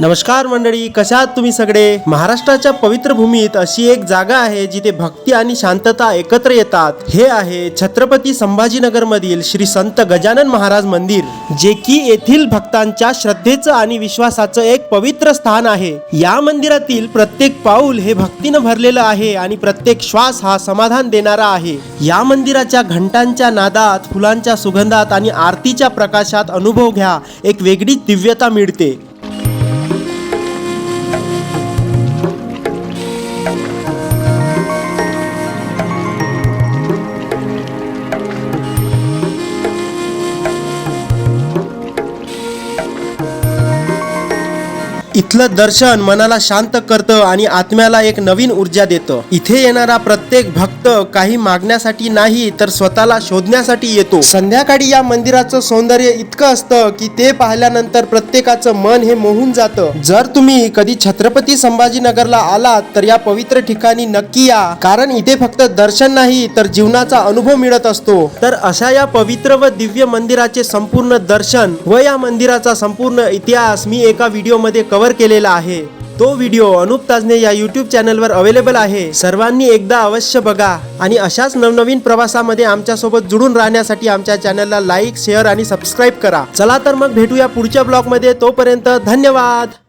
नमस्कार मंडळी, कशा आहात तुम्ही सगळे? महाराष्ट्राच्या पवित्र भूमीत अशी एक जागा आहे जिथे भक्ती आणि शांतता एकत्र येतात. हे आहे छत्रपती संभाजीनगर मधील श्री संत गजानन महाराज मंदिर, जे की येथील भक्तांच्या श्रद्धेचं आणि विश्वासाचं एक पवित्र स्थान आहे. या मंदिरातील प्रत्येक पाऊल हे भक्तीनं भरलेलं आहे आणि प्रत्येक श्वास हा समाधान देणारा आहे. या मंदिराच्या घंटांच्या नादात, फुलांच्या सुगंधात आणि आरतीच्या प्रकाशात अनुभव घ्या, एक वेगळीच दिव्यता मिळते. इथलं दर्शन मनाला शांत करतं आणि आत्म्याला एक नवीन ऊर्जा देतं. इथे येणारा प्रत्येक भक्त काही मागण्यासाठी नाही तर स्वतःला शोधण्यासाठी येतो. संध्याकाळी या मंदिराचं सौंदर्य इतकं असतं की ते पाहिल्यानंतर प्रत्येकाचं मन हे मोहून जातं. जर तुम्ही कधी छत्रपती संभाजीनगरला आलात तर या पवित्र ठिकाणी नक्की या, कारण इथे फक्त दर्शन नाही तर जीवनाचा अनुभव मिळत असतो. तर अशा या पवित्र व दिव्य मंदिराचे संपूर्ण दर्शन व या मंदिराचा संपूर्ण इतिहास मी एका व्हिडिओमध्ये कव्हर केलेला आहे. तो व्हिडिओ अनुप ताजने या यूट्यूब चॅनलवर अवेलेबल आहे. सर्वांनी एकदा अवश्य बघा आणि अशाच नवनवीन प्रवासामध्ये आमच्या सोबत जुडून राहण्यासाठी आमच्या चॅनलला लाईक, शेअर आणि सबस्क्राईब करा. चला तर मग भेटूया पुढच्या ब्लॉगमध्ये. तोपर्यंत धन्यवाद.